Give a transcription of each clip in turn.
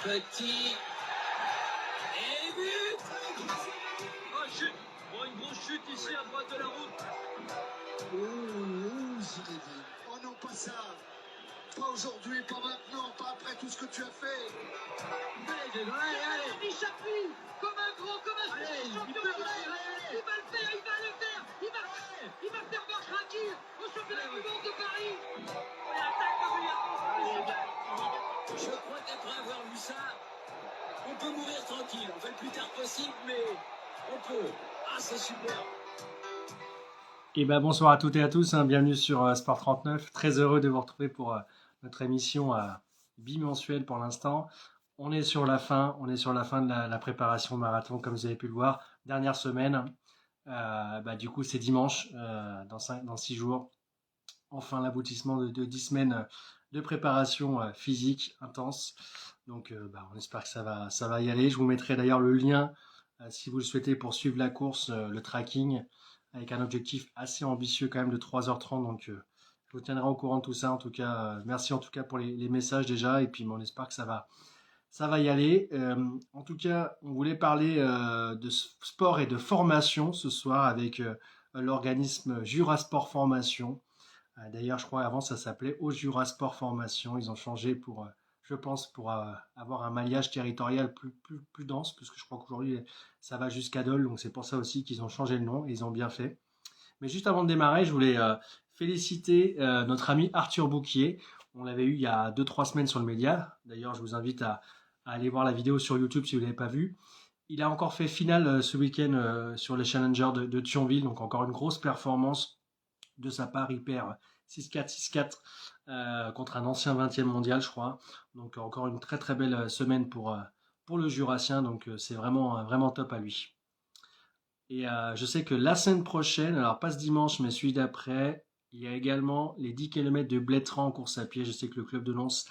Petit. Et but. Oh, chute. Oh, une grosse chute ici à droite de la route. Oh, Zinedine. Oh non, pas ça. Pas aujourd'hui, pas maintenant, pas après tout ce que tu as fait. Allez. Il s'appuie comme un grand, comme un champion du monde. Il va le faire, il va faire marche tranquille au championnat du monde de Paris. Et attaque de Je crois qu'après avoir vu ça, on peut mourir tranquille. On fait le plus tard possible, mais on peut. Ah, c'est super. Et ben bonsoir à toutes et à tous, bienvenue sur Sport 39. Très heureux de vous retrouver pour notre émission bimensuelle pour l'instant. On est sur la fin de la préparation marathon, comme vous avez pu le voir. Dernière semaine, du coup c'est dimanche, dans 6 jours. Enfin l'aboutissement de 10 semaines de préparation physique intense. Donc on espère que ça va y aller. Je vous mettrai d'ailleurs le lien, si vous le souhaitez, pour suivre la course, le tracking, avec un objectif assez ambitieux quand même de 3h30. Donc je vous tiendrai au courant de tout ça. En tout cas, merci en tout cas pour les messages déjà. Et puis on espère que ça va y aller. En tout cas, on voulait parler de sport et de formation ce soir avec l'organisme Jurasport Formation. D'ailleurs, je crois avant ça s'appelait Au Jurasport Formation. Ils ont changé pour, je pense, pour avoir un maillage territorial plus dense, puisque je crois qu'aujourd'hui ça va jusqu'à Dole. Donc c'est pour ça aussi qu'ils ont changé le nom et ils ont bien fait. Mais juste avant de démarrer, je voulais féliciter notre ami Arthur Bouquier. On l'avait eu il y a 2-3 semaines sur le média. D'ailleurs, je vous invite à aller voir la vidéo sur YouTube si vous ne l'avez pas vue. Il a encore fait finale ce week-end sur les Challengers de Thionville. Donc encore une grosse performance de sa part. Il perd 6-4, 6-4 contre un ancien 20e mondial, je crois. Donc encore une très très belle semaine pour le Jurassien. Donc c'est vraiment top à lui. Et je sais que la semaine prochaine, alors pas ce dimanche, mais celui d'après, il y a également les 10 km de Blétran en course à pied. Je sais que le club de Lens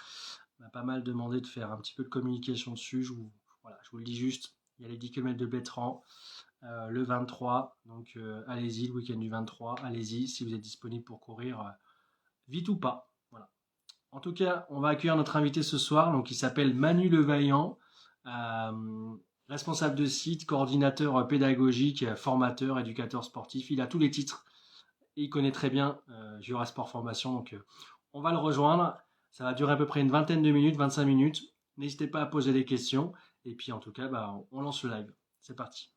m'a pas mal demandé de faire un petit peu de communication dessus. Je vous le dis juste, il y a les 10 km de Blétran le 23. Donc allez-y, le week-end du 23, allez-y si vous êtes disponible pour courir vite ou pas. Voilà. En tout cas, on va accueillir notre invité ce soir, donc il s'appelle Manu Levaillant. Responsable de site, coordinateur pédagogique, formateur, éducateur sportif. Il a tous les titres et il connaît très bien Jurasport Formation. Donc on va le rejoindre. Ça va durer à peu près une vingtaine de minutes, 25 minutes. N'hésitez pas à poser des questions. Et puis en tout cas, on lance le live. C'est parti.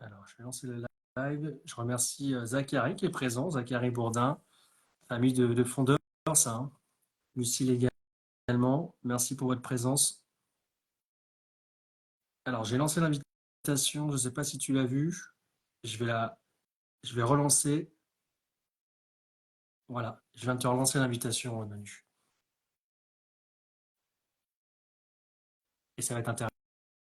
Alors je vais lancer le live. Je remercie Zachary qui est présent, Zachary Bourdin, famille de fondeurs, ça. Hein. Lucille également. Merci pour votre présence. Alors, j'ai lancé l'invitation. Je ne sais pas si tu l'as vue. Je vais relancer. Voilà. Je viens de te relancer l'invitation, Manu. Et ça va être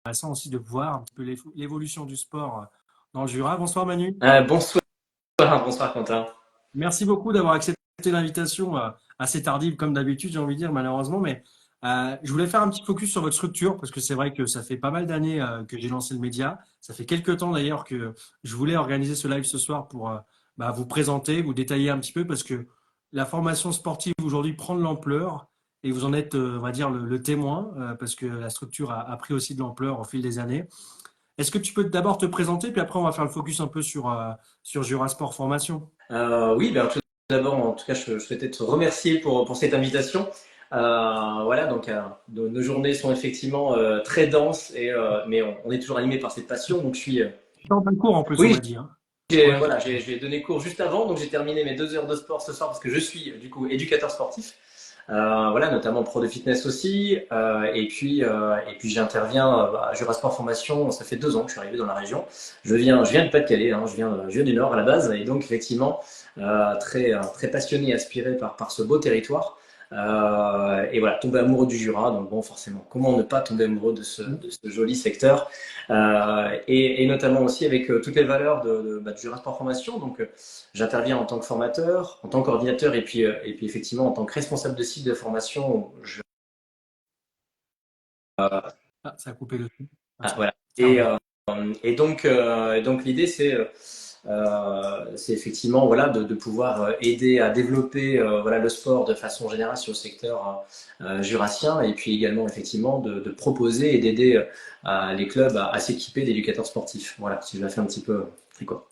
intéressant aussi de voir un petit peu l'évolution du sport dans le Jura. Bonsoir, Manu. Bonsoir Quentin. Merci beaucoup d'avoir accepté l'invitation assez tardive, comme d'habitude, j'ai envie de dire, malheureusement. Mais je voulais faire un petit focus sur votre structure, parce que c'est vrai que ça fait pas mal d'années que j'ai lancé le média. Ça fait quelques temps d'ailleurs que je voulais organiser ce live ce soir pour vous présenter, vous détailler un petit peu, parce que la formation sportive aujourd'hui prend de l'ampleur et vous en êtes, on va dire, le témoin, parce que la structure a pris aussi de l'ampleur au fil des années. Est-ce que tu peux d'abord te présenter, puis après on va faire le focus un peu sur Jurasport Formation? Oui, tout d'abord, en tout cas, je souhaitais te remercier pour cette invitation. Voilà, donc nos journées sont effectivement très denses, mais on est toujours animé par cette passion. Donc je suis. En plein cours en plus, on Oui, m'a dit. Hein. Ouais. voilà, j'ai donné cours juste avant, donc j'ai terminé mes 2 heures de sport ce soir parce que je suis du coup éducateur sportif. Voilà, notamment pro de fitness aussi. Et puis j'interviens à Jurasport Formation. Ça fait 2 ans que je suis arrivé dans la région. Je viens du Pas-de-Calais, hein, je viens du Nord à la base, et donc effectivement très passionné et aspiré par ce beau territoire. Et voilà, tomber amoureux du Jura. Donc bon, forcément, comment ne pas tomber amoureux de ce joli secteur, et notamment aussi avec toutes les valeurs de Jurasport Formation. Donc j'interviens en tant que formateur, en tant qu'ordinateur, et puis effectivement en tant que responsable de site de formation. Ça a coupé le son. Voilà. Et donc l'idée, c'est c'est effectivement voilà, de pouvoir aider à développer voilà, le sport de façon générale sur le secteur jurassien et puis également effectivement de proposer et d'aider les clubs à s'équiper d'éducateurs sportifs. Voilà, si je la fais un petit peu tricot.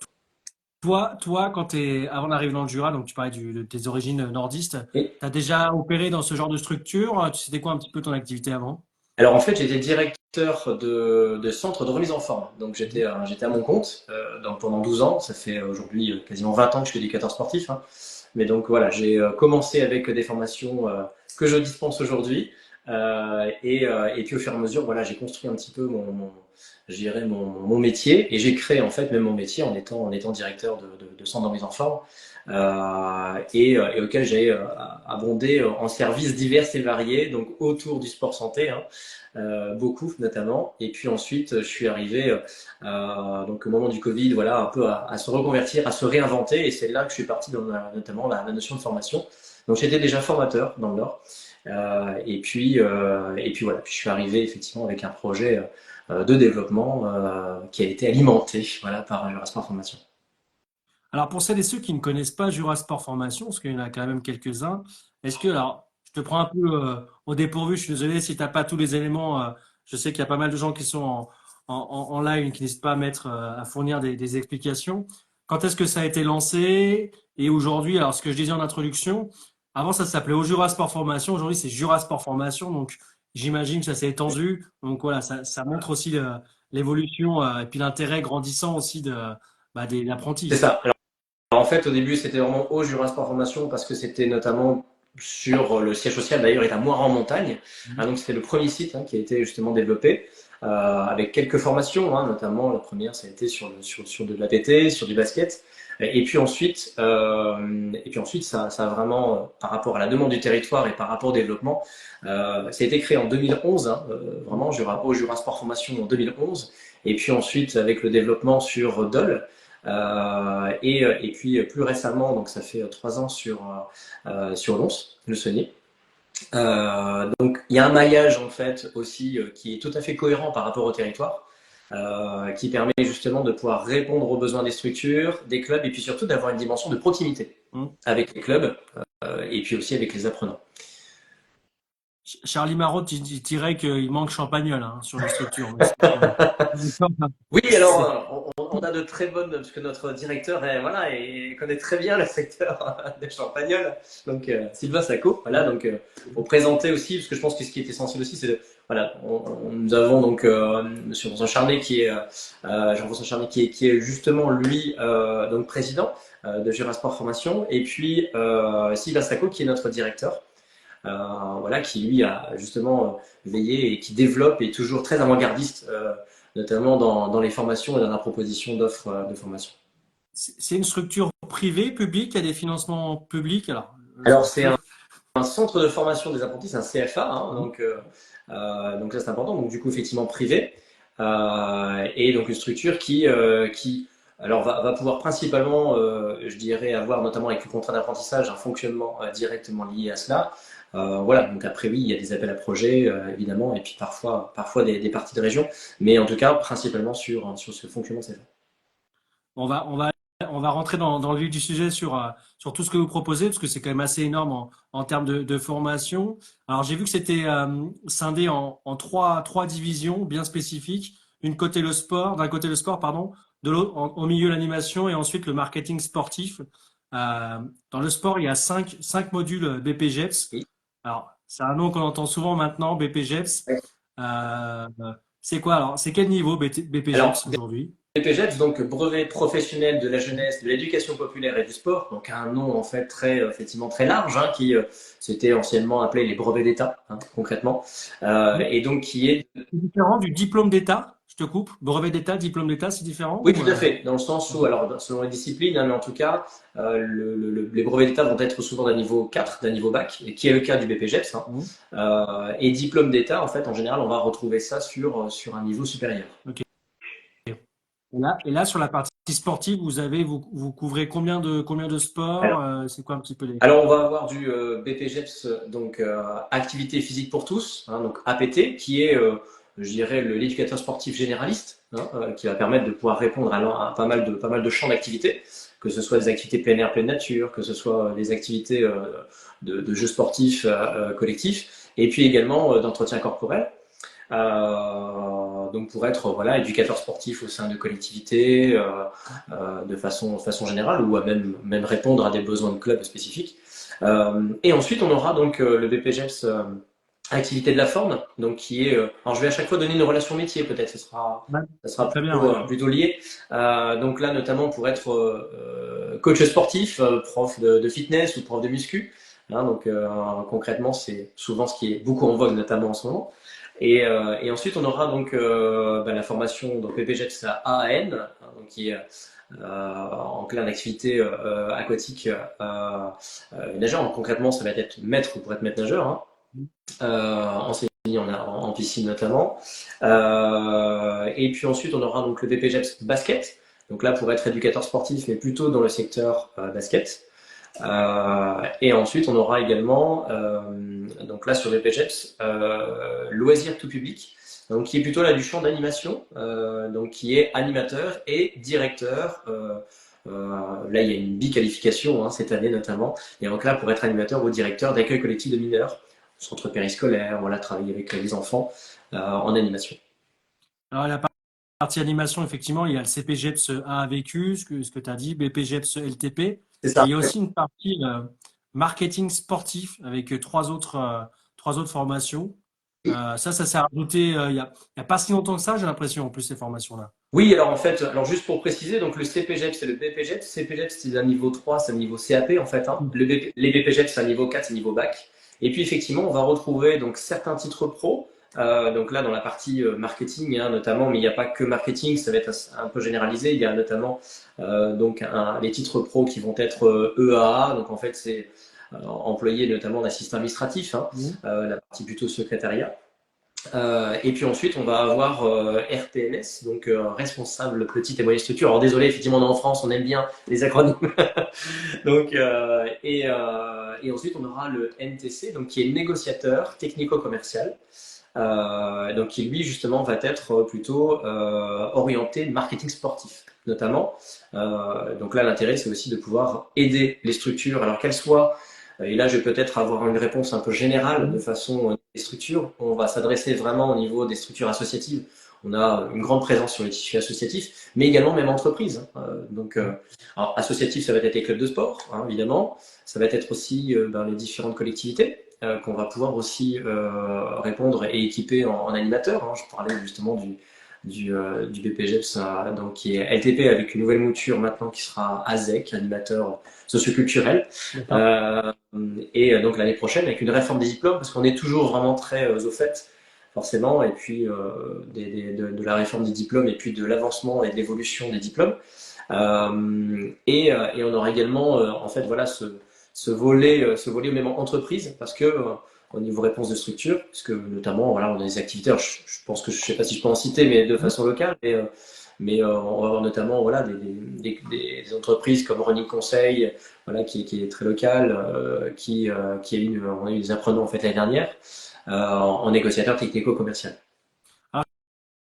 Toi, avant d'arriver dans le Jura, donc tu parlais de tes origines nordistes, Et tu as déjà opéré dans ce genre de structure? C'était quoi un petit peu ton activité avant? alors en fait, j'étais directeur de centre de remise en forme. Donc j'étais à mon compte donc pendant 12 ans. Ça fait aujourd'hui quasiment 20 ans que je suis éducateur sportif, hein. Mais donc voilà, j'ai commencé avec des formations que je dispense aujourd'hui. Et puis au fur et à mesure, voilà, j'ai construit un petit peu je dirais mon métier. Et j'ai créé en fait même mon métier en étant directeur de centre de remise en forme. Et auquel j'ai abondé en services divers et variés, donc autour du sport santé, hein, beaucoup notamment. Et puis ensuite, je suis arrivé donc au moment du Covid, voilà, un peu à se reconvertir, à se réinventer. Et c'est là que je suis parti dans notamment la notion de formation. Donc j'étais déjà formateur dans le Nord. Et puis voilà, puis je suis arrivé effectivement avec un projet de développement qui a été alimenté voilà, par Jurasport Formation. Alors, pour celles et ceux qui ne connaissent pas Jurasport Formation, parce qu'il y en a quand même quelques-uns, alors, je te prends un peu au dépourvu, je suis désolé si tu n'as pas tous les éléments. Je sais qu'il y a pas mal de gens qui sont en live, qui n'hésitent pas à fournir des explications. Quand est-ce que ça a été lancé? Et aujourd'hui, alors, ce que je disais en introduction, avant, ça s'appelait au Jurasport Formation. Aujourd'hui, c'est Jurasport Formation. Donc, j'imagine que ça s'est étendu. Donc, voilà, ça montre aussi l'évolution et puis l'intérêt grandissant aussi des apprentis. C'est ça. Alors, en fait, au début, c'était vraiment au Jurasport Formation parce que c'était notamment sur le siège social, d'ailleurs, est à Moira en montagne. Donc, c'était le premier site qui a été justement développé avec quelques formations, notamment la première, ça a été sur de l'APT, sur du basket. Et puis ensuite, ça a vraiment, par rapport à la demande du territoire et par rapport au développement, ça a été créé en 2011, vraiment, au Jurasport Formation en 2011. Et puis ensuite, avec le développement sur Dole. Et puis plus récemment, donc ça fait 3 ans sur Lons, le Saunier. Donc il y a un maillage en fait aussi qui est tout à fait cohérent par rapport au territoire, qui permet justement de pouvoir répondre aux besoins des structures, des clubs et puis surtout d'avoir une dimension de proximité avec les clubs et puis aussi avec les apprenants. Charlie Marot, il dirait qu'il manque Champagnol sur les structures. Oui, alors on a de très bonnes, parce que notre directeur voilà, et connaît très bien le secteur de Champagnol, donc Sylvain Sacco, voilà, donc pour présenter aussi, parce que je pense que ce qui est essentiel aussi, c'est voilà, nous avons donc Monsieur Jean-François Charnet qui est justement lui donc président de Jurasport Formation, et puis Sylvain Sacco qui est notre directeur. Voilà, qui lui a justement veillé et qui développe et est toujours très avant-gardiste, notamment dans les formations et dans la proposition d'offres de formation. C'est une structure privée, publique, il y a des financements publics. Alors c'est un centre de formation des apprentis, c'est un CFA, donc ça c'est important, donc du coup effectivement privé, et donc une structure qui alors va pouvoir principalement, je dirais, avoir notamment avec le contrat d'apprentissage un fonctionnement directement lié à cela. Voilà, donc après oui, il y a des appels à projets évidemment, et puis parfois des parties de région, mais en tout cas principalement sur ce fonctionnement CFA. On va rentrer dans le vif du sujet sur tout ce que vous proposez, parce que c'est quand même assez énorme en termes de formation. Alors j'ai vu que c'était scindé en trois divisions bien spécifiques. D'un côté le sport, pardon, de l'autre au milieu l'animation et ensuite le marketing sportif. Dans le sport, il y a cinq modules BPGEPS. Oui. Alors c'est un nom qu'on entend souvent maintenant, BPGEPS. C'est quoi alors? C'est quel niveau BPGEPS aujourd'hui? BPGEPS, donc brevet professionnel de la jeunesse, de l'éducation populaire et du sport, donc un nom en fait effectivement très large, qui c'était anciennement appelé les brevets d'État, concrètement, et donc qui est différent du diplôme d'État. Je te coupe. Brevet d'État, diplôme d'État, c'est différent? Oui, tout à fait. Dans le sens où, alors selon les disciplines, mais en tout cas, les brevets d'État vont être souvent d'un niveau 4, d'un niveau bac, et qui est le cas du BPGEPS. Et diplôme d'État, en fait, en général, on va retrouver ça sur un niveau supérieur. Okay. Et là, sur la partie sportive, vous couvrez combien de sports? C'est quoi un petit peu les... Alors, on va avoir du BPGEPS, donc activité physique pour tous, donc APT, qui est je dirais, l'éducateur sportif généraliste, hein, qui va permettre de pouvoir répondre à pas mal de champs d'activités, que ce soit des activités plein air, pleine nature, que ce soit des activités de jeux sportifs collectifs, et puis également d'entretien corporel. Donc pour être voilà éducateur sportif au sein de collectivités de façon générale ou à même répondre à des besoins de clubs spécifiques. Et ensuite on aura donc le BPGEPS activité de la forme, donc qui est alors je vais à chaque fois donner une relation métier, peut-être ça sera Très plutôt, bien, ouais. plutôt lié. Donc là notamment pour être coach sportif, prof de fitness ou prof de muscu, hein, donc concrètement c'est souvent ce qui est beaucoup en vogue notamment en ce moment. Et ensuite, on aura donc la formation donc BPGEPS à AAN, hein, donc qui est en clair d'activité aquatique nageur. Donc, concrètement, ça va être maître pour être maître nageur, hein, enseigner en piscine notamment. Et puis ensuite, on aura donc le BPGEPS basket. Donc là, pour être éducateur sportif, mais plutôt dans le secteur basket. Et ensuite, on aura également, donc là sur BPGEPS, loisirs tout public, donc qui est plutôt là du champ d'animation, donc qui est animateur et directeur. Là, il y a une biqualification hein, cette année notamment. Et donc là, pour être animateur ou directeur d'accueil collectif de mineurs, centre périscolaire, voilà, travailler avec les enfants en animation. Alors, la partie animation, effectivement, il y a le CPGEPS AAVQ, ce que tu as dit, BPGEPS LTP. C'est Et ça. il y a aussi une partie marketing sportif avec trois autres formations. Ça s'est rajouté il y a pas si longtemps que ça, j'ai l'impression, en plus, ces formations-là. Oui, alors en fait, alors juste pour préciser, donc le CPGEPS et le BPGEPS, CPGEPS c'est un niveau 3, c'est un niveau CAP en fait, hein. Les BPGEPS c'est un niveau 4, c'est un niveau bac. Et puis effectivement, on va retrouver donc certains titres pro, donc là dans la partie marketing hein, notamment, mais il n'y a pas que marketing, ça va être un peu généralisé. Il y a notamment donc les titres pro qui vont être EAA, donc en fait c'est employé notamment d'assistant administratif, hein, la partie plutôt secrétariat. Et puis ensuite, on va avoir RPMS, donc responsable petite et moyenne structure. Alors désolé, effectivement, on est en France, on aime bien les acronymes. Donc, et ensuite, on aura le NTC, donc qui est négociateur technico-commercial, donc qui lui justement va être plutôt orienté marketing sportif, notamment. Donc là, l'intérêt, c'est aussi de pouvoir aider les structures, alors qu'elles soient et là, je vais peut-être avoir une réponse un peu générale de façon des structures. On va s'adresser vraiment au niveau des structures associatives. On a une grande présence sur les tissus associatifs, mais également même entreprises. Alors, associatif, ça va être les clubs de sport, hein, évidemment. Ça va être aussi les différentes collectivités qu'on va pouvoir aussi répondre et équiper en animateurs. Hein. Je parlais justement du BPGEPS, donc qui est LTP avec une nouvelle mouture maintenant qui sera ASEC, animateur socioculturel. Et donc l'année prochaine avec une réforme des diplômes, parce qu'on est toujours vraiment très au fait, forcément, et puis de la réforme des diplômes et puis de l'avancement et de l'évolution des diplômes. Et on aura également en fait voilà ce volet même en entreprise, parce que au niveau réponse de structure, parce que notamment voilà, on a des activités, alors, je pense que je sais pas si je peux en citer, mais de façon locale, mais on va avoir notamment voilà, des entreprises comme Running Conseil, voilà, qui est très local, on a eu des apprenants en fait l'année dernière en négociateur technico-commercial. Alors,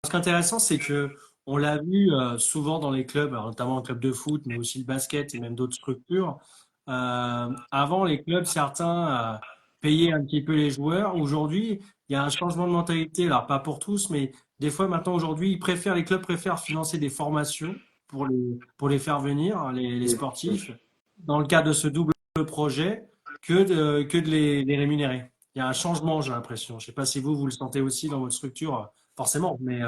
ce qui est intéressant, c'est que on l'a vu souvent dans les clubs, alors notamment le club de foot, mais aussi le basket et même d'autres structures. Avant, les clubs, certains payaient un petit peu les joueurs. Aujourd'hui, il y a un changement de mentalité. Alors, pas pour tous, mais des fois, maintenant, aujourd'hui, les clubs préfèrent financer des formations pour les faire venir, hein, les sportifs, dans le cadre de ce double projet, que de les rémunérer. Il y a un changement, j'ai l'impression. Je ne sais pas si vous le sentez aussi dans votre structure, forcément, mais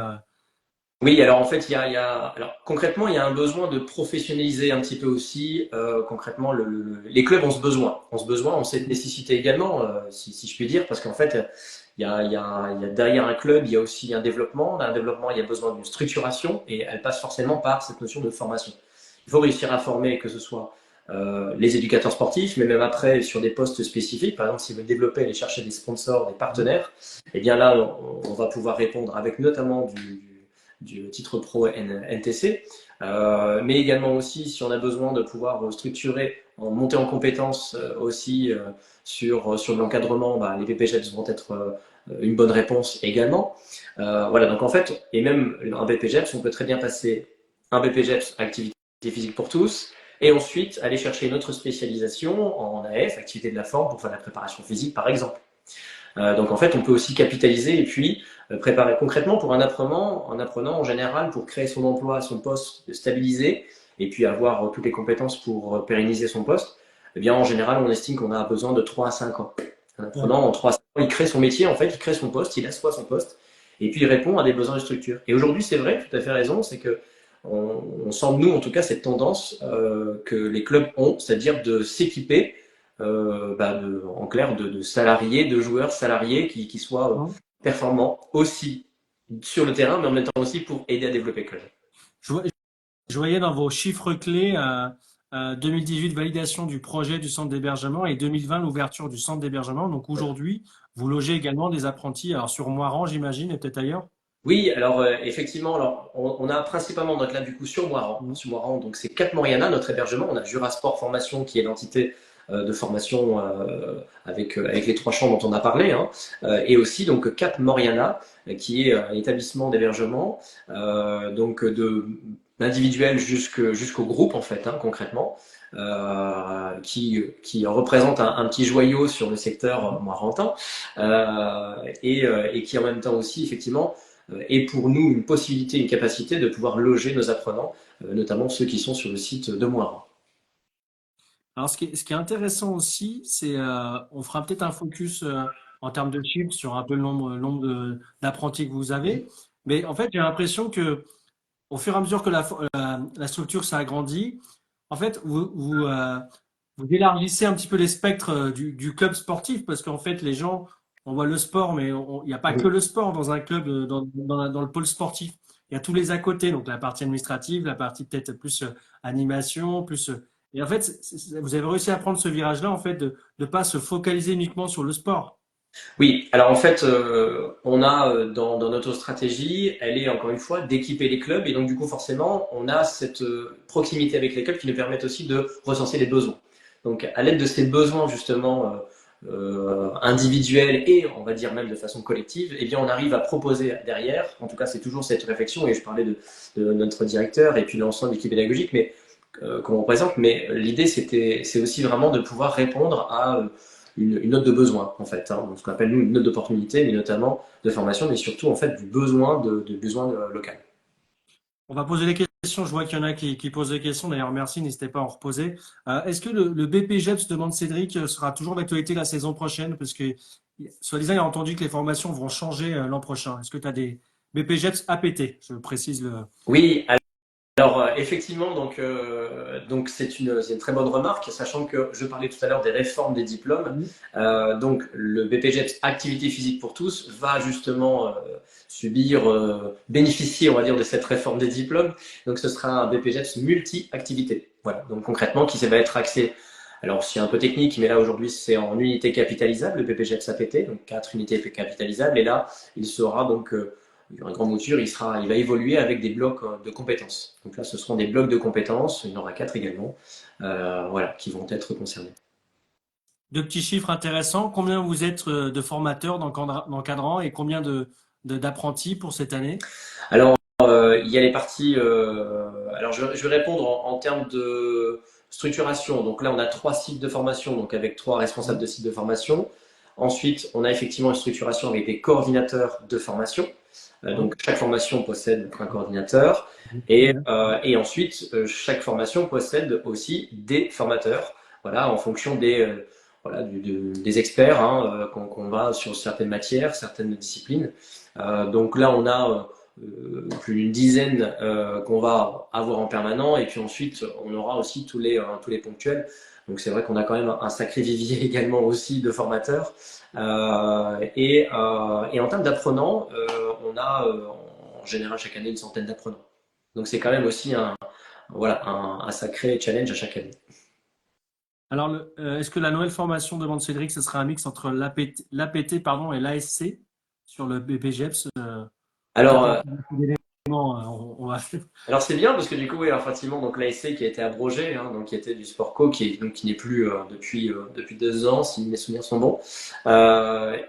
Oui, alors en fait, alors concrètement, il y a un besoin de professionnaliser un petit peu aussi. Concrètement, les clubs ont ce besoin, ont cette nécessité également, si je puis dire, parce qu'en fait, il y a derrière un club, il y a aussi un développement. Dans un développement, il y a besoin d'une structuration et elle passe forcément par cette notion de formation. Il faut réussir à former, que ce soit les éducateurs sportifs, mais même après sur des postes spécifiques. Par exemple, s'ils veulent développer, aller chercher des sponsors, des partenaires, et bien là, on va pouvoir répondre avec notamment du titre pro NTC, mais également aussi si on a besoin de pouvoir structurer, monter en compétences aussi sur l'encadrement, les BPGEPS vont être une bonne réponse également. Voilà, donc en fait, et même un BPGEPS, on peut très bien passer un BPGEPS activité physique pour tous, et ensuite aller chercher une autre spécialisation en AF, activité de la forme, pour faire la préparation physique par exemple. Donc en fait, on peut aussi capitaliser et puis préparer concrètement pour un apprenant en général, pour créer son emploi, son poste stabilisé, et puis avoir toutes les compétences pour pérenniser son poste. Eh bien, en général, on estime qu'on a besoin de 3 à 5 ans. Un apprenant, en 3 à 5 ans, il crée son métier, en fait, il crée son poste, il assoit son poste, et puis il répond à des besoins de structure. Et aujourd'hui, c'est vrai, tout à fait raison, c'est que on sent, nous, en tout cas, cette tendance que les clubs ont, c'est-à-dire de s'équiper en clair, de salariés, de joueurs salariés qui soient performants aussi sur le terrain, mais en même temps aussi pour aider à développer le club. Je voyais dans vos chiffres clés 2018 validation du projet du centre d'hébergement et 2020 l'ouverture du centre d'hébergement. Donc aujourd'hui, vous logez également des apprentis, alors sur Moirans, j'imagine, et peut-être ailleurs? Oui, alors effectivement, alors on a principalement notre lab du coup sur Moirans, donc c'est Cap Moriana, notre hébergement. On a Jurasport Formation qui est l'entité de formation avec les 3 champs dont on a parlé, hein, et aussi donc Cap Moriana qui est un établissement d'hébergement donc d'individuel jusqu'au groupe en fait, hein, concrètement, qui représente un petit joyau sur le secteur moirantin et qui en même temps aussi effectivement est pour nous une possibilité, une capacité de pouvoir loger nos apprenants, notamment ceux qui sont sur le site de Moirans. Alors, ce qui est intéressant aussi, c'est on fera peut-être un focus en termes de chiffres sur un peu le nombre d'apprentis que vous avez. Mais en fait, j'ai l'impression que au fur et à mesure que la structure s'agrandit, en fait, vous élargissez un petit peu les spectres du club sportif parce qu'en fait, les gens, on voit le sport, mais il n'y a pas que le sport dans un club, dans le pôle sportif. Il y a tous les à côté, donc la partie administrative, la partie peut-être plus animation, plus. Et en fait, vous avez réussi à prendre ce virage-là, en fait, de ne pas se focaliser uniquement sur le sport. Oui, alors en fait, on a dans notre stratégie, elle est encore une fois d'équiper les clubs et donc du coup forcément, on a cette proximité avec les clubs qui nous permettent aussi de recenser les besoins. Donc à l'aide de ces besoins justement individuels et on va dire même de façon collective, eh bien on arrive à proposer derrière, en tout cas c'est toujours cette réflexion et je parlais de notre directeur et puis l'ensemble de l'équipe pédagogique mais qu'on représente, mais l'idée c'est aussi vraiment de pouvoir répondre à une note de besoin en fait, hein, ce qu'on appelle nous une note d'opportunité, mais notamment de formation, mais surtout en fait du besoin besoin local. On va poser des questions. Je vois qu'il y en a qui posent des questions. D'ailleurs, merci. N'hésitez pas à en reposer. Est-ce que le BPGEPS, demande Cédric, sera toujours d'actualité la saison prochaine? Parce que, soi-disant, il a entendu que les formations vont changer l'an prochain. Est-ce que tu as des BPGEPS APT? Je précise le. Oui, alors effectivement, donc c'est une très bonne remarque, sachant que je parlais tout à l'heure des réformes des diplômes. Donc le BPGEPS Activité physique pour tous va justement bénéficier, on va dire, de cette réforme des diplômes. Donc ce sera un BPGEPS multi-activité. Voilà, donc concrètement, qui va être axé. Alors c'est un peu technique, mais là aujourd'hui c'est en unité capitalisable, le BPGEPS APT, donc 4 unités capitalisables, et là il sera donc une grande mouture, il va évoluer avec des blocs de compétences. Donc là, ce seront des blocs de compétences, il y en aura 4 également, voilà, qui vont être concernés. 2 petits chiffres intéressants. Combien vous êtes de formateurs d'encadrants et combien d'apprentis pour cette année? Alors, il y a les parties. Alors, je vais répondre en termes de structuration. Donc là, on a 3 sites de formation, donc avec 3 responsables de sites de formation. Ensuite, on a effectivement une structuration avec des coordinateurs de formation. Donc chaque formation possède un coordinateur et ensuite chaque formation possède aussi des formateurs, voilà, en fonction des experts hein, qu'on va sur certaines matières, certaines disciplines. Donc là on a plus d'une dizaine qu'on va avoir en permanent et puis ensuite on aura aussi tous les ponctuels. Donc c'est vrai qu'on a quand même un sacré vivier également aussi de formateurs. Et en termes d'apprenants, on a en général chaque année une centaine d'apprenants. Donc c'est quand même aussi un sacré challenge à chaque année. Alors, est-ce que la nouvelle formation, demande Cédric, ce sera un mix entre l'APT et l'ASC sur le BPGEPS? Alors, effectivement, on va. Alors c'est bien parce que du coup, oui, effectivement, donc l'ASC qui a été abrogé, hein, donc qui était du sport co, qui n'est plus depuis 2 ans, si mes souvenirs sont bons,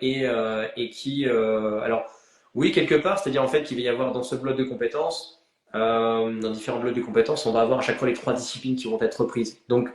et qui, alors oui, quelque part, c'est-à-dire en fait qu'il va y avoir dans ce bloc de compétences, dans différents blocs de compétences, on va avoir à chaque fois les 3 disciplines qui vont être reprises. Donc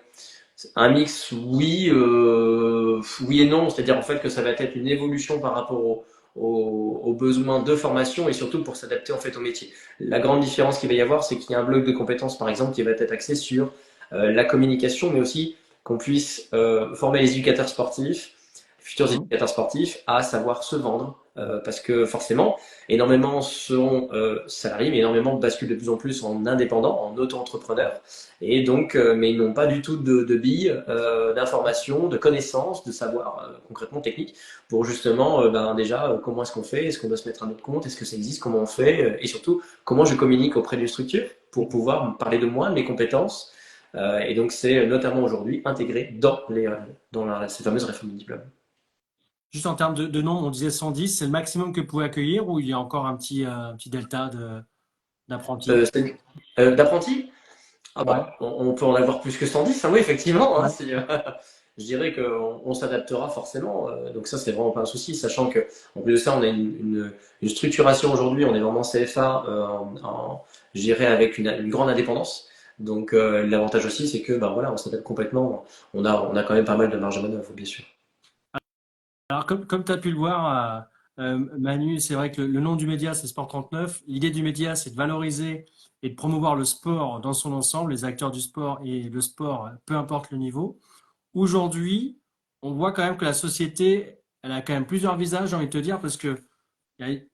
un mix, oui, oui et non, c'est-à-dire en fait que ça va être une évolution par rapport aux besoins de formation et surtout pour s'adapter en fait au métier. La grande différence qu'il va y avoir, c'est qu'il y a un bloc de compétences par exemple qui va être axé sur la communication, mais aussi qu'on puisse former les éducateurs sportifs, futurs éducateurs sportifs, à savoir se vendre, parce que forcément, énormément seront salariés, mais énormément basculent de plus en plus en indépendants, en auto-entrepreneurs, et donc, mais ils n'ont pas du tout de billes, d'informations, de connaissances, de savoir concrètement technique, pour justement, ben déjà, comment est-ce qu'on fait, est-ce qu'on doit se mettre à notre compte, est-ce que ça existe, comment on fait, et surtout, comment je communique auprès d'une structure pour pouvoir parler de moi, de mes compétences, et donc c'est notamment aujourd'hui intégré dans ces fameuses réformes du diplôme. Juste en termes de nombre, on disait 110, c'est le maximum que vous pouvez accueillir ou il y a encore un petit delta d'apprentis? D'apprentis? Ah Ouais. bah, on peut en avoir plus que 110, hein, oui, effectivement. Hein, Ouais. je dirais qu'on s'adaptera forcément. Donc ça, c'est vraiment pas un souci, sachant que en plus de ça, on a une structuration aujourd'hui. On est vraiment CFA, je dirais avec une grande indépendance. Donc l'avantage aussi, c'est que bah, voilà, on s'adapte complètement. On a quand même pas mal de marge de manœuvre, bien sûr. Alors, comme tu as pu le voir, Manu, c'est vrai que le nom du média, c'est Sport 39. L'idée du média, c'est de valoriser et de promouvoir le sport dans son ensemble, les acteurs du sport et le sport, peu importe le niveau. Aujourd'hui, on voit quand même que la société, elle a quand même plusieurs visages, j'ai envie de te dire, parce que il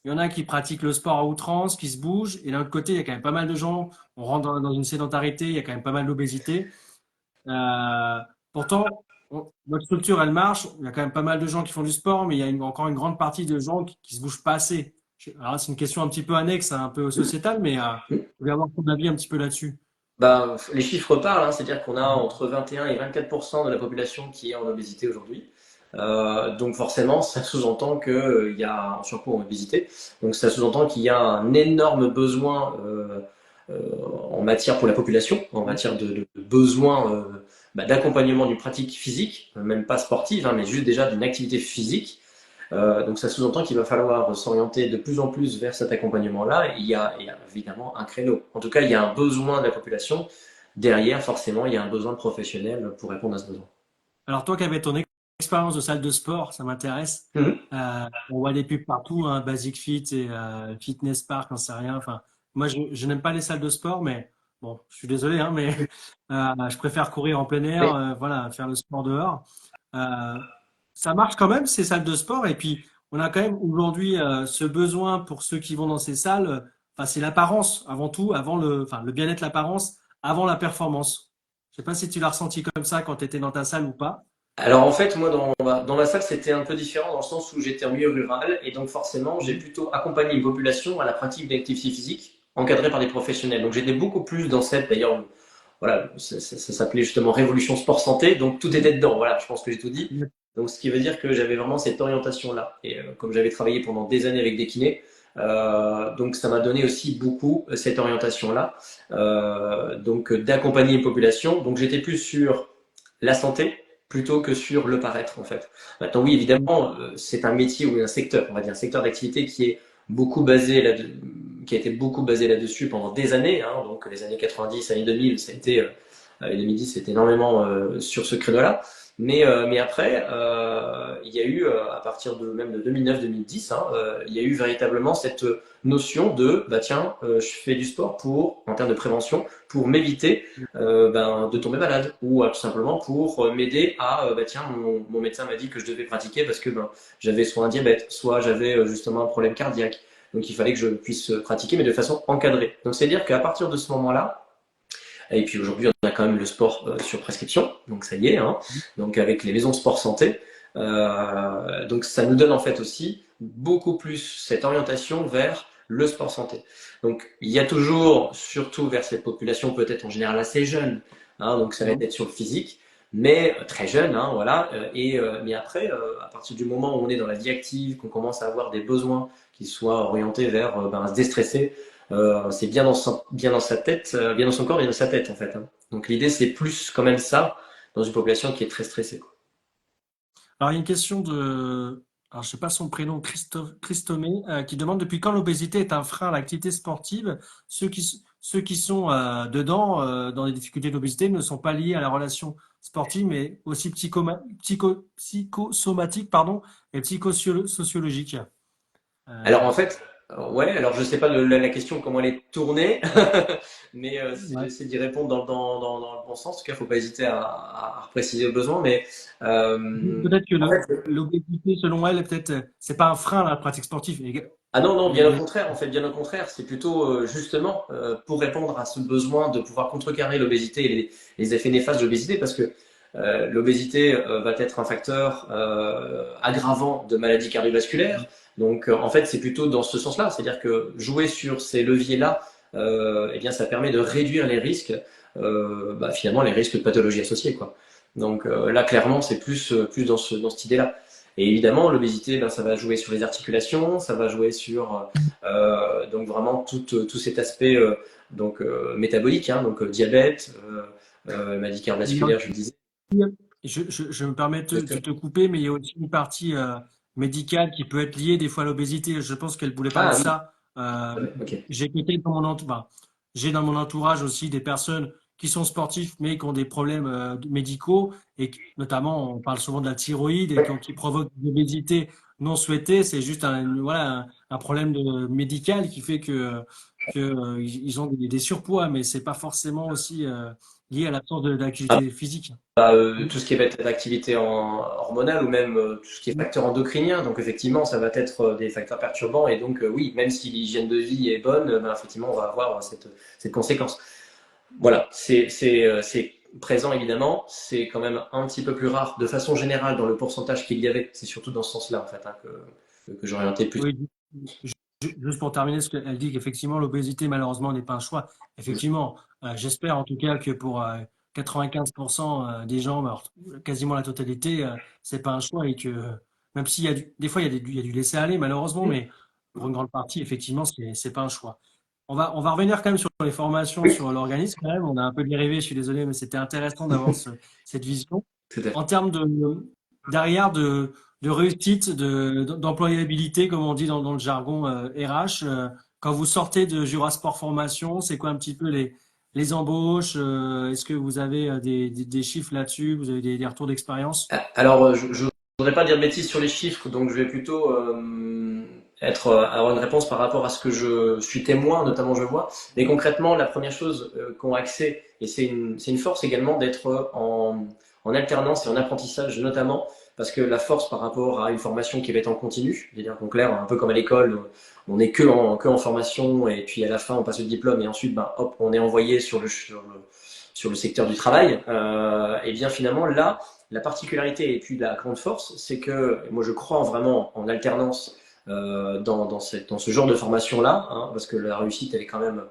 y en a qui pratiquent le sport à outrance, qui se bougent, et d'un autre côté, il y a quand même pas mal de gens, on rentre dans une sédentarité, il y a quand même pas mal d'obésité. Euh, Pourtant, notre structure, elle marche. Il y a quand même pas mal de gens qui font du sport, mais il y a encore une grande partie de gens qui se bougent pas assez. Alors, c'est une question un petit peu annexe, hein, un peu sociétale, mais je voulais avoir ton avis un petit peu là-dessus. Bah, les chiffres parlent, hein, c'est-à-dire qu'on a entre 21 et 24% de la population qui est en obésité aujourd'hui. Donc forcément, ça sous-entend qu'il y a un surpoids en obésité. Donc ça sous-entend qu'il y a un énorme besoin euh, en matière pour la population, en matière de besoin bah, d'accompagnement d'une pratique physique, même pas sportive, hein, mais juste déjà d'une activité physique. Donc ça sous-entend qu'il va falloir s'orienter de plus en plus vers cet accompagnement-là. Il y a évidemment un créneau. En tout cas, il y a un besoin de la population. Derrière, forcément, il y a un besoin de professionnels pour répondre à ce besoin. Alors, toi qui avais ton expérience de salle de sport, ça m'intéresse. Mhm. On voit des pubs partout, hein, Basic Fit et Fitness Park, j'en sais rien. Enfin, moi, je n'aime pas les salles de sport, mais bon, je suis désolé, hein, mais je préfère courir en plein air, Oui. voilà, faire le sport dehors. Euh, Ça marche quand même, ces salles de sport. Et puis, on a quand même aujourd'hui ce besoin pour ceux qui vont dans ces salles. Enfin, c'est l'apparence avant tout, enfin, le bien-être, l'apparence, avant la performance. Je sais pas si tu l'as ressenti comme ça quand tu étais dans ta salle ou pas. Alors en fait, moi dans ma salle, c'était un peu différent dans le sens où j'étais en milieu rural et donc forcément, j'ai plutôt accompagné une population à la pratique d'activité physique encadrée par des professionnels. Donc j'étais beaucoup plus dans cette, d'ailleurs, voilà, ça s'appelait justement Révolution Sport Santé, donc tout était dedans. Voilà, je pense que j'ai tout dit. Donc ce qui veut dire que j'avais vraiment cette orientation-là. Et comme j'avais travaillé pendant des années avec des kinés, donc ça m'a donné aussi beaucoup cette orientation-là, donc d'accompagner une population. Donc j'étais plus sur la santé plutôt que sur le paraître en fait. Maintenant oui évidemment c'est un métier ou un secteur, on va dire un secteur d'activité qui est beaucoup basé là, qui a été beaucoup basé là-dessus pendant des années. Hein, donc les années 90, années 2000, ça a été les 2010, c'était énormément sur ce créneau-là. Mais après, il y a eu, à partir de même de 2009-2010, hein, il y a eu véritablement cette notion de, bah tiens, je fais du sport pour, en termes de prévention, pour m'éviter de tomber malade ou tout simplement pour m'aider à, bah tiens, mon médecin m'a dit que je devais pratiquer parce que j'avais soit un diabète, soit j'avais justement un problème cardiaque. Donc il fallait que je puisse pratiquer, mais de façon encadrée. Donc c'est-à-dire qu'à partir de ce moment-là, et puis aujourd'hui, on a quand même le sport sur prescription, donc ça y est, hein, donc avec les maisons de sport santé. Donc ça nous donne en fait aussi beaucoup plus cette orientation vers le sport santé. Donc il y a toujours, surtout vers cette population peut-être en général assez jeune, hein, donc ça va être sur le physique, mais très jeune, hein, voilà. Mais après, à partir du moment où on est dans la vie active, qu'on commence à avoir des besoins qui soient orientés vers se déstresser, c'est bien dans sa tête, bien dans son corps, bien dans sa tête en fait, hein. Donc l'idée c'est plus quand même ça dans une population qui est très stressée, quoi. Alors, il y a une question de, alors je sais pas son prénom, Christomé, qui demande depuis quand l'obésité est un frein à l'activité sportive. Ceux qui sont dedans, dans les difficultés d'obésité, ne sont pas liés à la relation sportive, mais aussi psychosomatique, pardon, et psychosociologique. Alors en Euh, fait, ouais, alors je sais pas la question comment elle est tournée, mais si ouais. j'essaie d'y répondre dans le bon sens, en tout cas, faut pas hésiter à préciser au besoin. Mais Peut-être que en fait, l'obésité, selon elle, peut-être, c'est pas un frein à la pratique sportive. ah non, non, Les, bien au les- contraire, en fait, bien au contraire, c'est plutôt justement pour répondre à ce besoin de pouvoir contrecarrer l'obésité et les effets néfastes de l'obésité, parce que l'obésité va être un facteur aggravant de maladies cardiovasculaires. Donc, en fait, c'est plutôt dans ce sens-là, c'est-à-dire que jouer sur ces leviers-là, eh bien, ça permet de réduire les risques, finalement, les risques de pathologies associées, quoi. Donc là, clairement, c'est plus dans cette idée-là. Et évidemment, l'obésité, ben, ça va jouer sur les articulations, ça va jouer sur donc vraiment tout cet aspect métabolique, hein, donc diabète, maladie cardiovasculaire, je le disais. Je me permets de te couper, mais il y a aussi une partie médicale qui peut être liée des fois à l'obésité. Je pense qu'elle voulait parler de Ah oui, ça. ok. J'ai écouté dans mon entourage, j'ai dans mon entourage aussi des personnes qui sont sportifs mais qui ont des problèmes médicaux et notamment on parle souvent de la thyroïde et qui provoquent une obésité non souhaitée. C'est juste voilà, un problème médical qui fait ils ont des surpoids, mais c'est pas forcément aussi lié à l'absence d'activité physique. Tout ce qui va être activité hormonale ou même tout ce qui est facteur endocrinien. Donc effectivement, ça va être des facteurs perturbants et donc oui, même si l'hygiène de vie est bonne, ben, effectivement, on va avoir cette conséquence. Voilà, c'est présent évidemment, c'est quand même un petit peu plus rare de façon générale dans le pourcentage qu'il y avait. C'est surtout dans ce sens-là en fait hein, que j'orientais plus. Oui, juste pour terminer, ce qu'elle dit qu'effectivement l'obésité malheureusement n'est pas un choix. Effectivement, j'espère en tout cas que pour 95% des gens, alors, quasiment la totalité, c'est pas un choix et que même s'il y a des fois il y a du laisser aller malheureusement, mais pour une grande partie effectivement c'est pas un choix. On va revenir quand même sur les formations, Oui, sur l'organisme quand même. On a un peu dérivé, je suis désolé, mais c'était intéressant d'avoir cette vision. tout à fait. En termes derrière de réussite, d'employabilité, comme on dit dans le jargon RH. Quand vous sortez de Jurasport Formation, c'est quoi un petit peu les embauches? Est-ce que vous avez des chiffres là-dessus? Vous avez des retours d'expérience? Alors, je ne voudrais pas dire de bêtises sur les chiffres, donc je vais plutôt avoir une réponse par rapport à ce que je suis témoin, notamment je vois. Mais concrètement, la première chose qu'ont accès, et c'est une force également d'être en alternance et en apprentissage, notamment parce que la force par rapport à une formation qui va être en continu, c'est-à-dire qu'en clair, un peu comme à l'école, on n'est que en formation et puis à la fin on passe le diplôme et ensuite ben, hop, on est envoyé sur le secteur du travail. Et bien finalement là, la particularité et puis la grande force, c'est que moi je crois vraiment en alternance dans ce genre de formation-là, hein, parce que la réussite elle est quand même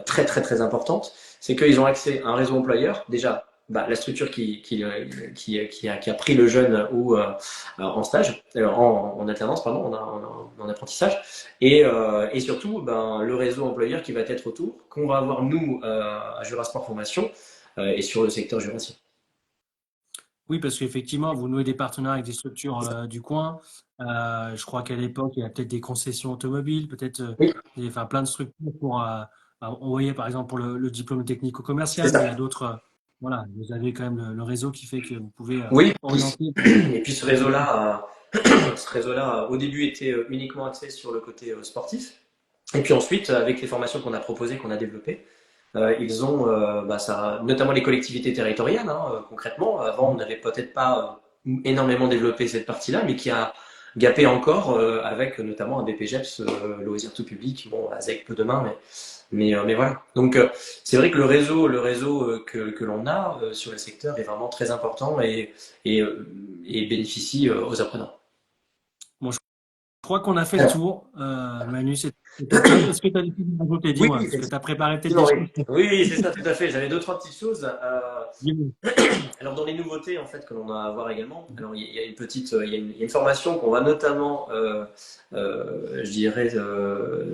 très très très importante, c'est qu'ils ont accès à un réseau employeur. Déjà, bah, la structure qui a pris le jeune ou en stage, en alternance, pardon, en apprentissage, et surtout ben, le réseau employeur qui va être autour, qu'on va avoir nous à Jurasport Formation et sur le secteur jurassien. Oui, parce qu'effectivement, vous nouez des partenariats avec des structures du coin. Je crois qu'à l'époque, il y a peut-être des concessions automobiles, peut-être Oui, enfin, plein de structures pour on voyait par exemple pour le diplôme c'est technico-commercial, mais il y a ça. d'autres. Voilà, vous avez quand même le réseau qui fait que vous pouvez Oui, orienter. et puis ce réseau-là, au début était uniquement axé sur le côté sportif. Et puis ensuite, avec les formations qu'on a proposées, qu'on a développées, ils ont, notamment les collectivités territoriales, hein, concrètement. Avant, on n'avait peut-être pas énormément développé cette partie-là, mais qui a gapé encore avec notamment un BPGEPS, loisirs tout public, bon, avec peu de main, mais voilà. Donc, c'est vrai que le réseau que l'on a sur le secteur est vraiment très important et bénéficie aux apprenants. Bon, crois qu'on a fait le tour. Manu, c'était top. Est-ce que tu as des choses à rajouter? Oui, Dis-moi. Est-ce que tu as préparé peut-être des effectivement, choses? oui. Oui, c'est ça, tout à fait. J'avais deux, trois petites choses. Dis-moi. Alors dans les nouveautés en fait que l'on a à voir également, alors il y a une petite, il y a une formation qu'on va notamment, je dirais,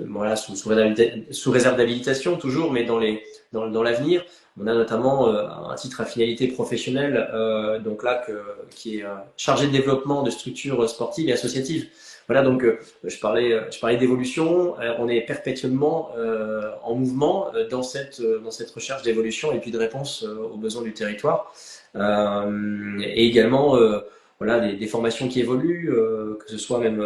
voilà, sous réserve d'habilitation toujours, mais dans l'avenir, on a notamment un titre à finalité professionnelle, donc là qui est chargé de développement de structures sportives et associatives. Voilà, donc je parlais d'évolution. On est perpétuellement en mouvement dans cette recherche d'évolution et puis de réponse aux besoins du territoire. Et également voilà des formations qui évoluent, que ce soit même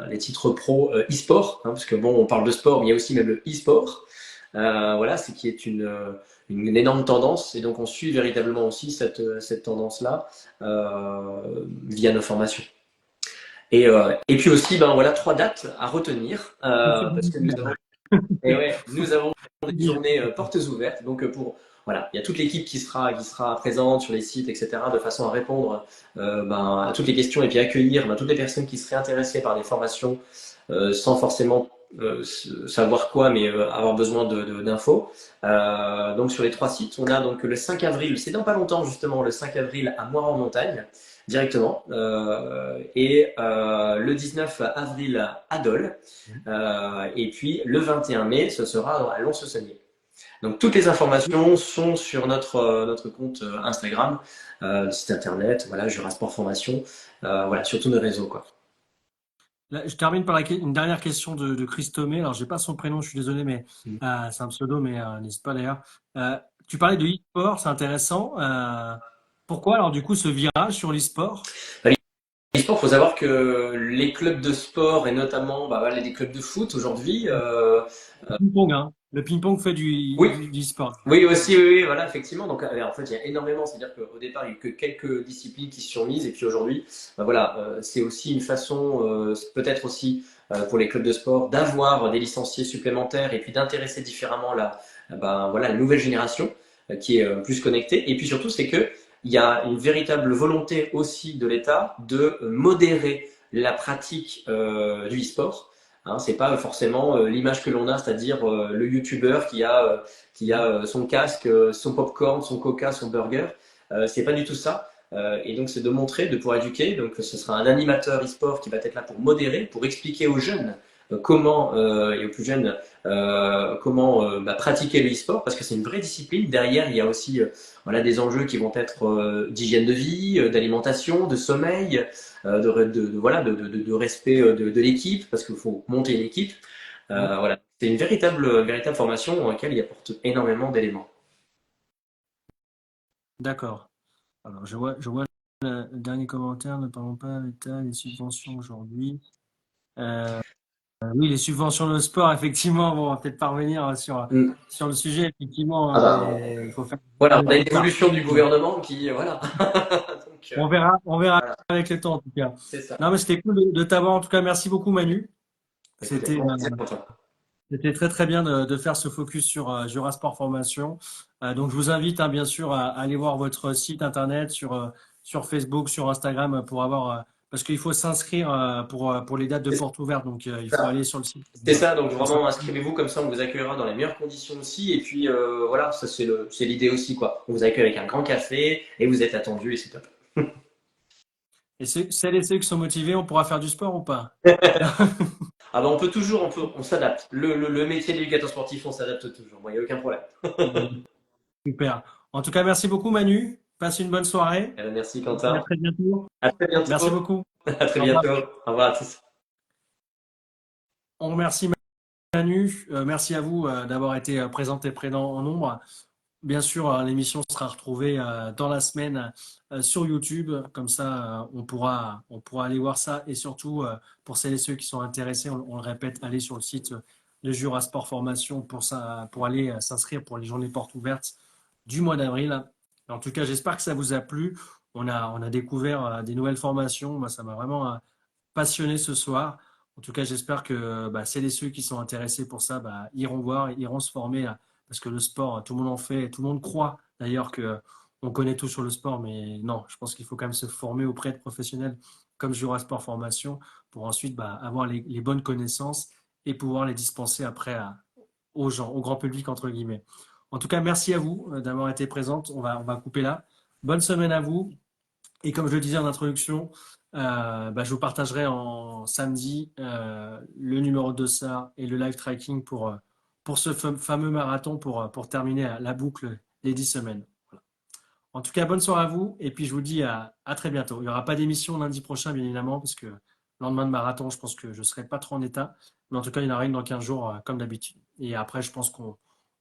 les titres pro e-sport, hein, parce que bon, on parle de sport, mais il y a aussi même le e-sport. Voilà, c'est qui est une énorme tendance, et donc on suit véritablement aussi cette tendance-là via nos formations. Et puis aussi, ben voilà, trois dates à retenir, parce que nous avons des journées portes ouvertes. Donc voilà, il y a toute l'équipe qui sera présente sur les sites, etc., de façon à répondre à toutes les questions et puis accueillir toutes les personnes qui seraient intéressées par des formations sans forcément savoir quoi, mais avoir besoin d'infos. Donc sur les trois sites, on a donc le 5 avril, c'est dans pas longtemps justement, le 5 avril à Moire-en-Montagne, directement, et le 19 avril à Dole, et puis le 21 mai, ce sera à Lons-le-Saunier. Donc toutes les informations sont sur notre compte Instagram, site internet, voilà, Jurasport Formation, voilà, sur tous nos réseaux, quoi. Là, je termine par une dernière question de Chris Thomé. Alors, j'ai pas son prénom, je suis désolé, mais c'est un pseudo, mais n'hésite pas d'ailleurs. Tu parlais de e-sport, c'est intéressant. Pourquoi alors du coup ce virage sur l'e-sport? Il faut savoir que les clubs de sport et notamment voilà, les clubs de foot aujourd'hui, Le ping-pong, hein. Le ping-pong fait oui, du sport. oui aussi, oui, oui, voilà, effectivement. Donc en fait, il y a énormément. C'est-à-dire qu'au départ, il n'y a eu que quelques disciplines qui se sont mises, et puis aujourd'hui, voilà, c'est aussi une façon, peut-être aussi pour les clubs de sport, d'avoir des licenciés supplémentaires et puis d'intéresser différemment voilà, la nouvelle génération qui est plus connectée. Et puis surtout, c'est que il y a une véritable volonté aussi de l'État de modérer la pratique du e-sport. Hein, c'est pas forcément l'image que l'on a, c'est-à-dire le youtubeur qui a son casque, son popcorn, son coca, son burger. C'est pas du tout ça. Et donc c'est de montrer, de pouvoir éduquer. Donc ce sera un animateur e-sport qui va être là pour modérer, pour expliquer aux jeunes comment et aux plus jeunes comment pratiquer le e-sport, parce que c'est une vraie discipline. Derrière, il y a aussi voilà, des enjeux qui vont être d'hygiène de vie, d'alimentation, de sommeil, voilà, de respect de l'équipe, parce qu'il faut monter une équipe. Voilà. C'est une véritable formation dans laquelle il apporte énormément d'éléments. D'accord. Alors, je vois le dernier commentaire. Ne parlons pas l'État, les subventions aujourd'hui. Oui, les subventions de sport, effectivement, bon, on va peut-être pas revenir sur le sujet, effectivement, Ah bah, mais il faut faire. voilà, on a une évolution du gouvernement qui, voilà. Donc, On verra voilà, avec le temps, en tout cas. c'est ça. Non, mais c'était cool de t'avoir. En tout cas, merci beaucoup, Manu. Écoutez, C'était c'est content. c'était très très bien de faire ce focus sur Jurasport Formation. Donc je vous invite bien sûr à aller voir votre site internet sur Facebook, sur Instagram pour avoir parce qu'il faut s'inscrire pour les dates de porte ouverte. Donc il faut aller sur le site. C'est ça, donc vraiment inscrivez-vous, comme ça on vous accueillera dans les meilleures conditions aussi. Et puis voilà, ça c'est l'idée aussi, quoi. On vous accueille avec un grand café et vous êtes attendus et c'est top. Et celles et ceux qui sont motivés, on pourra faire du sport ou pas? Ah bah on peut toujours, on s'adapte. Le métier d'éducateur sportif, on s'adapte toujours. Moi, il n'y a aucun problème. Super. En tout cas, merci beaucoup Manu. Passe une bonne soirée. Merci À Quentin. très bientôt. À très bientôt. Merci beaucoup. À très Au revoir. bientôt. Au revoir à tous. On remercie Manu. Merci à vous d'avoir été présent et présent en nombre. Bien sûr, l'émission sera retrouvée dans la semaine sur YouTube. Comme ça, on pourra aller voir ça. Et surtout, pour celles et ceux qui sont intéressés, on le répète, allez sur le site de Jurasport Formation pour aller s'inscrire pour les journées portes ouvertes du mois d'avril. En tout cas, j'espère que ça vous a plu. On a découvert des nouvelles formations. Moi, ça m'a vraiment passionné ce soir. En tout cas, j'espère que celles et ceux qui sont intéressés pour ça iront voir, iront se former. Parce que le sport, tout le monde en fait, tout le monde croit d'ailleurs que on connaît tout sur le sport, mais non, je pense qu'il faut quand même se former auprès de professionnels comme Jura Sport Formation pour ensuite avoir les bonnes connaissances et pouvoir les dispenser après aux gens, au grand public, entre guillemets. En tout cas, merci à vous d'avoir été présente. On va couper là. Bonne semaine à vous. Et comme je le disais en introduction, je vous partagerai en samedi le numéro de ça et le live tracking pour ce fameux marathon pour terminer la boucle des 10 semaines. Voilà. En tout cas, bonne soirée à vous et puis je vous dis à très bientôt. Il n'y aura pas d'émission lundi prochain, bien évidemment, parce que le lendemain de marathon, je pense que je ne serai pas trop en état. Mais en tout cas, il y en aura une dans 15 jours, comme d'habitude. Et après, je pense qu'on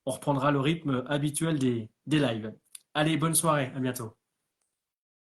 reprendra le rythme habituel des lives. Allez, bonne soirée, à bientôt.